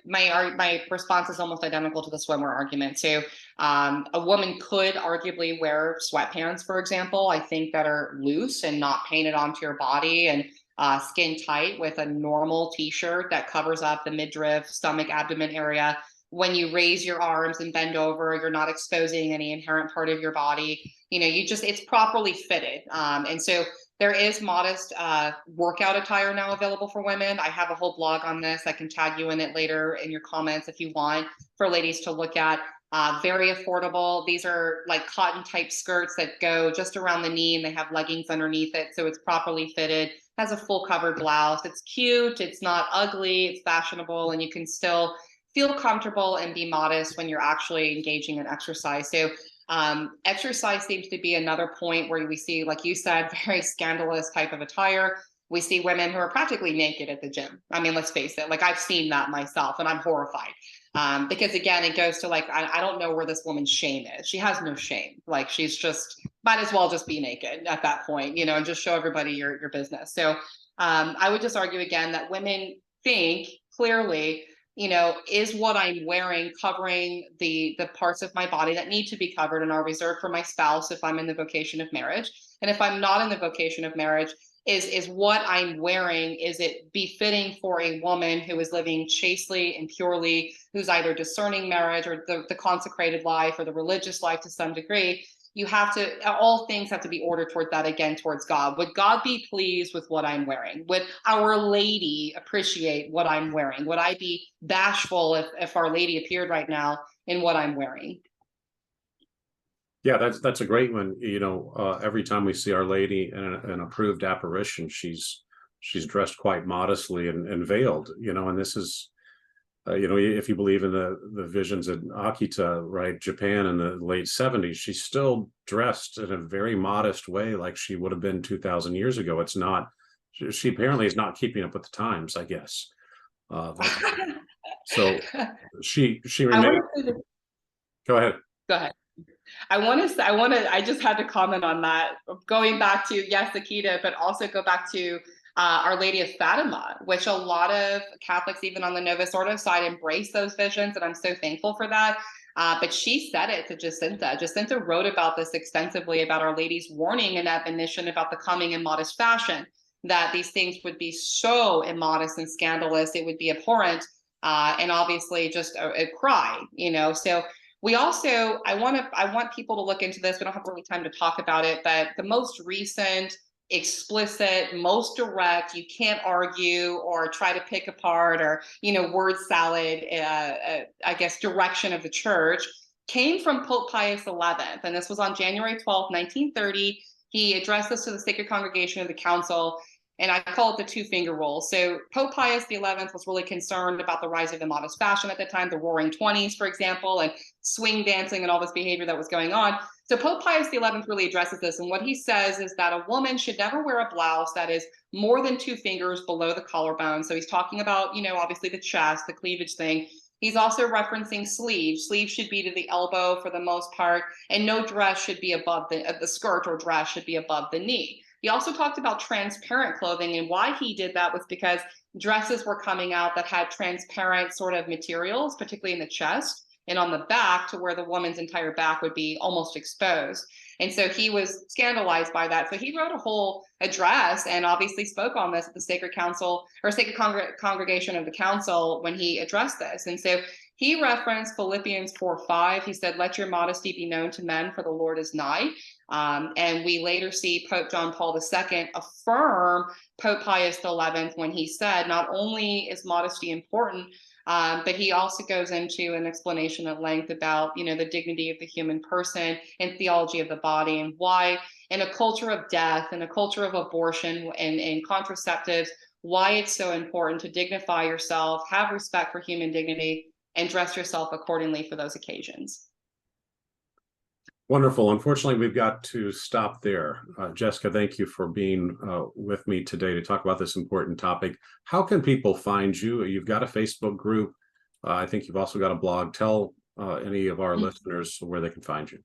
my response is almost identical to the swimwear argument. So a woman could arguably wear sweatpants, for example, I think that are loose and not painted onto your body and skin tight with a normal t-shirt that covers up the midriff, stomach, abdomen area. When you raise your arms and bend over, you're not exposing any inherent part of your body. It's properly fitted. And so there is modest workout attire now available for women. I have a whole blog on this. I can tag you in it later in your comments if you want, for ladies to look at. Very affordable. These are like cotton type skirts that go just around the knee, and they have leggings underneath it. So it's properly fitted, has a full covered blouse. It's cute. It's not ugly. It's fashionable, and you can still feel comfortable and be modest when you're actually engaging in exercise. So exercise seems to be another point where we see, like you said, very scandalous type of attire. We see women who are practically naked at the gym. I mean, let's face it, like I've seen that myself and I'm horrified. Because again, it goes to like, I don't know where this woman's shame is. She has no shame. Like she's just, might as well just be naked at that point, and just show everybody your business. So I would just argue again that women think clearly, is what I'm wearing covering the parts of my body that need to be covered and are reserved for my spouse if I'm in the vocation of marriage? And if I'm not in the vocation of marriage, is what I'm wearing, is it befitting for a woman who is living chastely and purely, who's either discerning marriage or the consecrated life or the religious life to some degree? All things have to be ordered toward that, again, towards God. Would God be pleased with what I'm wearing? Would Our Lady appreciate what I'm wearing? Would I be bashful if Our Lady appeared right now in what I'm wearing? Yeah, that's a great one. Every time we see Our Lady in an approved apparition, she's dressed quite modestly and veiled, and this is, if you believe in the visions in Akita, right, Japan in the late 70s, she's still dressed in a very modest way, like she would have been 2,000 years ago. It's not, she apparently is not keeping up with the times, I guess. So she remains. Go ahead. Go ahead. I just had to comment on that. Going back to, yes, Akita, but also go back to Our Lady of Fatima, which a lot of Catholics, even on the Novus Ordo side, embrace those visions. And I'm so thankful for that. But she said it to Jacinta. Jacinta wrote about this extensively, about Our Lady's warning and admonition about the coming immodest fashion, that these things would be so immodest and scandalous, it would be abhorrent, and obviously just a cry, So we also, I want people to look into this. We don't have really time to talk about it, but the most recent, explicit, most direct, you can't argue or try to pick apart or, word salad, I guess, direction of the church came from Pope Pius XI. And this was on January 12th, 1930. He addressed this to the Sacred Congregation of the Council, and I call it the two-finger rule. So Pope Pius XI was really concerned about the rise of immodest fashion at the time, the Roaring Twenties, for example, and swing dancing and all this behavior that was going on. So Pope Pius XI really addresses this, and what he says is that a woman should never wear a blouse that is more than 2 fingers below the collarbone. So he's talking about, obviously the chest, the cleavage thing. He's also referencing sleeves. Sleeves should be to the elbow for the most part, and no dress should be above the skirt, or dress should be above the knee. He also talked about transparent clothing, and why he did that was because dresses were coming out that had transparent sort of materials, particularly in the chest and on the back, to where the woman's entire back would be almost exposed. And so he was scandalized by that. So he wrote a whole address and obviously spoke on this at the Sacred Council, or Sacred Congregation of the Council, when he addressed this. And so he referenced Philippians 4:5. He said, "Let your modesty be known to men, for the Lord is nigh." And we later see Pope John Paul II affirm Pope Pius XI when he said, not only is modesty important, but he also goes into an explanation at length about, the dignity of the human person and theology of the body, and why in a culture of death, in a culture of abortion and contraceptives, why it's so important to dignify yourself, have respect for human dignity, and dress yourself accordingly for those occasions. Wonderful. Unfortunately, we've got to stop there. Jessica, thank you for being with me today to talk about this important topic. How can people find you? You've got a Facebook group. I think you've also got a blog. Tell any of our listeners where they can find you.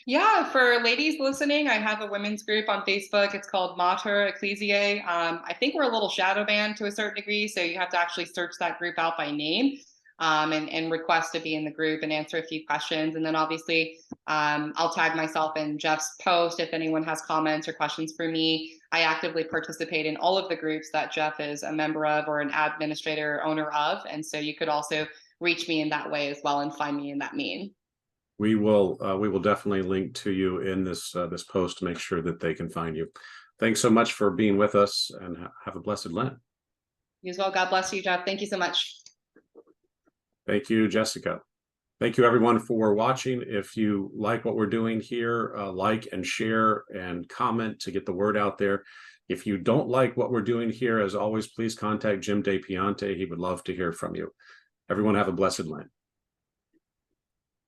Yeah, for ladies listening, I have a women's group on Facebook. It's called Mater Ecclesiae. I think we're a little shadow banned to a certain degree, so you have to actually search that group out by name. And request to be in the group and answer a few questions. And then obviously I'll tag myself in Jeff's post if anyone has comments or questions for me. I actively participate in all of the groups that Jeff is a member of or an administrator or owner of. And so you could also reach me in that way as well and find me in that mean. We will definitely link to you in this post to make sure that they can find you. Thanks so much for being with us, and have a blessed Lent. You as well. God bless you, Jeff. Thank you so much. Thank you, Jessica. Thank you, everyone, for watching. If you like what we're doing here, like and share and comment to get the word out there. If you don't like what we're doing here, as always, please contact Jim DePiante. He would love to hear from you. Everyone have a blessed Lent.